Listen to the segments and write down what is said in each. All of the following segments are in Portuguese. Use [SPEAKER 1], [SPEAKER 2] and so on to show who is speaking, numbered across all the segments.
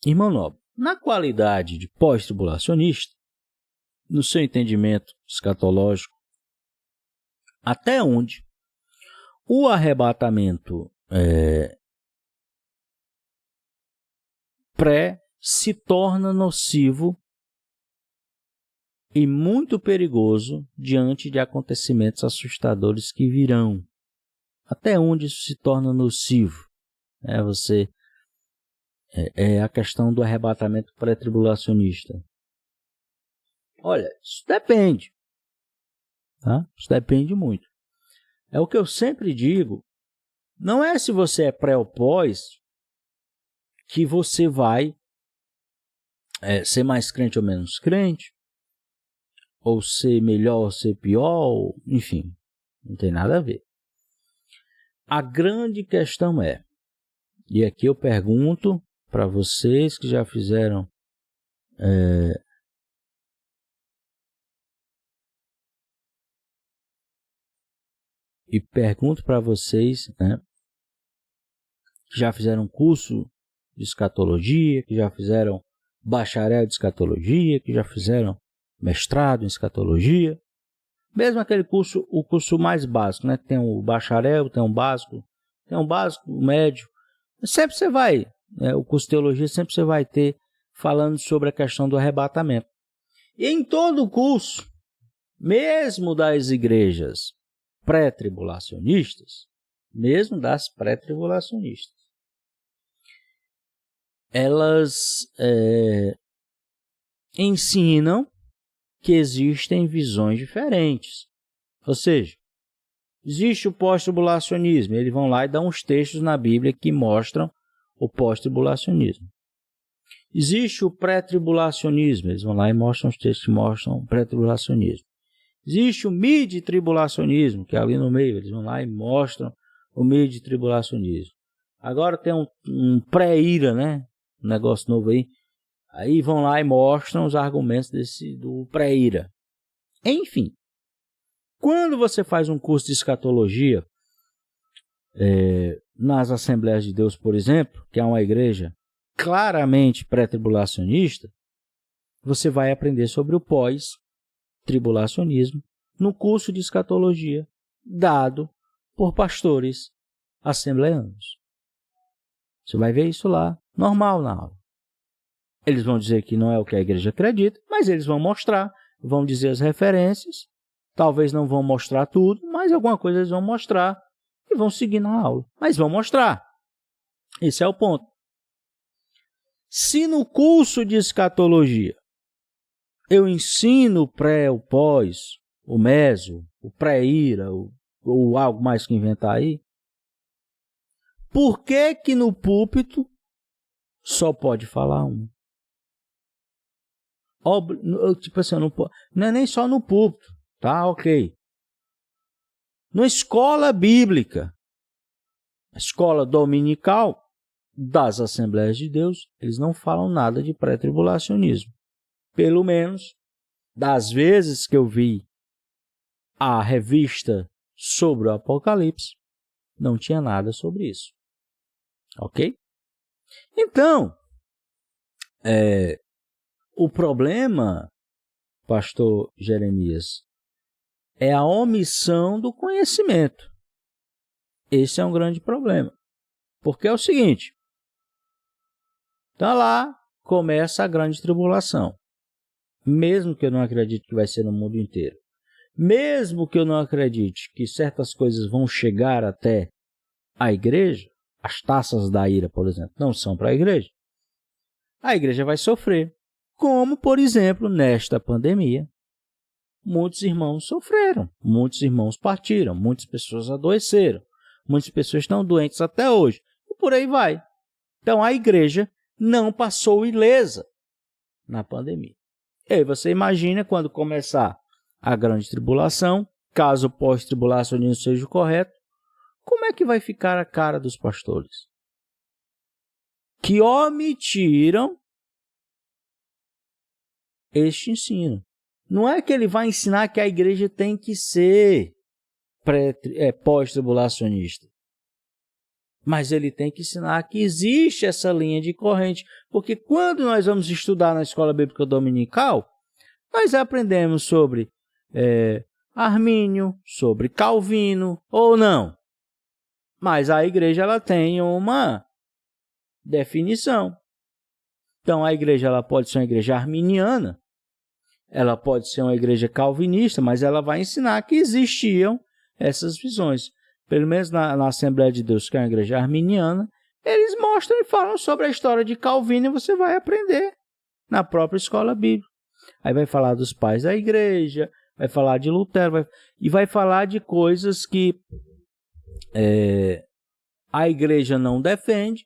[SPEAKER 1] Irmão nobre, na qualidade de pós-tribulacionista, no seu entendimento escatológico, até onde o arrebatamento pré se torna nocivo e muito perigoso diante de acontecimentos assustadores que virão. Até onde isso se torna nocivo? É a questão do arrebatamento pré-tribulacionista. Olha, isso depende. Tá? Isso depende muito. É o que eu sempre digo. Não é se você é pré ou pós que você vai ser mais crente ou menos crente, ou ser melhor ou ser pior, enfim, não tem nada a ver. A grande questão é, e aqui eu pergunto para vocês que já fizeram e pergunto para vocês, né, que já fizeram curso de escatologia, que já fizeram bacharel de escatologia, que já fizeram mestrado em escatologia, mesmo aquele curso, o curso mais básico, né? Tem o bacharel, tem um básico, o médio. Sempre você vai, o curso de teologia sempre você vai ter falando sobre a questão do arrebatamento. E em todo o curso, mesmo das igrejas pré-tribulacionistas, elas ensinam que existem visões diferentes. Ou seja, existe o pós-tribulacionismo. Eles vão lá e dão uns textos na Bíblia que mostram o pós-tribulacionismo. Existe o pré-tribulacionismo. Eles vão lá e mostram os textos que mostram o pré-tribulacionismo. Existe o mid-tribulacionismo, que é ali no meio. Eles vão lá e mostram o mid-tribulacionismo. Agora tem um pré-ira, né? Um negócio novo aí. Aí vão lá e mostram os argumentos do pré-ira. Enfim, quando você faz um curso de escatologia, nas Assembleias de Deus, por exemplo, que é uma igreja claramente pré-tribulacionista, você vai aprender sobre o pós-tribulacionismo no curso de escatologia dado por pastores assembleanos. Você vai ver isso lá, normal na aula. Eles vão dizer que não é o que a igreja acredita, mas eles vão mostrar, vão dizer as referências, talvez não vão mostrar tudo, mas alguma coisa eles vão mostrar e vão seguir na aula. Mas vão mostrar. Esse é o ponto. Se no curso de escatologia eu ensino o pré, o pós, o meso, o pré-ira, ou algo mais que inventar aí, por que que no púlpito só pode falar um? Tipo assim, não é nem só no púlpito, tá? Ok. Na escola bíblica, a escola dominical das Assembleias de Deus, eles não falam nada de pré-tribulacionismo. Pelo menos, das vezes que eu vi a revista sobre o Apocalipse, não tinha nada sobre isso. Ok? Então, o problema, pastor Jeremias, é a omissão do conhecimento. Esse é um grande problema. Porque é o seguinte, então lá começa a grande tribulação. Mesmo que eu não acredite que vai ser no mundo inteiro. Mesmo que eu não acredite que certas coisas vão chegar até a igreja, as taças da ira, por exemplo, não são para a igreja vai sofrer. Como, por exemplo, nesta pandemia, muitos irmãos sofreram, muitos irmãos partiram, muitas pessoas adoeceram, muitas pessoas estão doentes até hoje, e por aí vai. Então, a igreja não passou ilesa na pandemia. E aí você imagina quando começar a grande tribulação, caso o pós-tribulacionismo seja o correto, como é que vai ficar a cara dos pastores? Que omitiram este ensino. Não é que ele vai ensinar que a igreja tem que ser pós-tribulacionista. Mas ele tem que ensinar que existe essa linha de corrente, porque quando nós vamos estudar na escola bíblica dominical, nós aprendemos sobre Armínio, sobre Calvino, ou não. Mas a igreja ela tem uma definição. Então a igreja ela pode ser uma igreja arminiana, ela pode ser uma igreja calvinista, mas ela vai ensinar que existiam essas visões. Pelo menos na Assembleia de Deus, que é uma igreja arminiana, eles mostram e falam sobre a história de Calvino e você vai aprender na própria escola bíblica. Aí vai falar dos pais da igreja, vai falar de Lutero, e vai falar de coisas que a igreja não defende,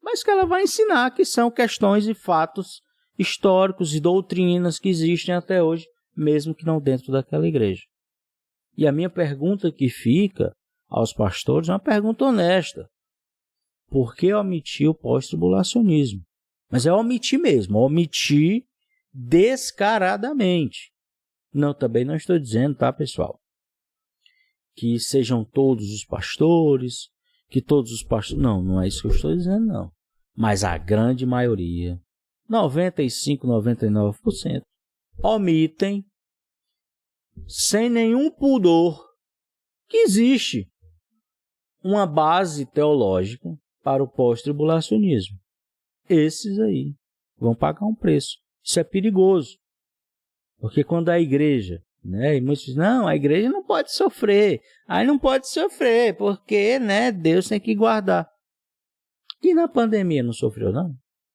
[SPEAKER 1] mas que ela vai ensinar que são questões e fatos históricos e doutrinas que existem até hoje, mesmo que não dentro daquela igreja. E a minha pergunta que fica aos pastores é uma pergunta honesta. Por que omitir o pós-tribulacionismo? Mas é omitir mesmo, omitir descaradamente. Não, também não estou dizendo, tá, pessoal? Que sejam todos os pastores, que todos os pastores... Não é isso que eu estou dizendo, não. Mas a grande maioria, 95, 99%, omitem sem nenhum pudor que existe uma base teológica para o pós-tribulacionismo. Esses aí vão pagar um preço. Isso é perigoso. Porque quando a igreja, e muitos dizem, não, a igreja não pode sofrer. Aí não pode sofrer, porque Deus tem que guardar. E na pandemia não sofreu, não?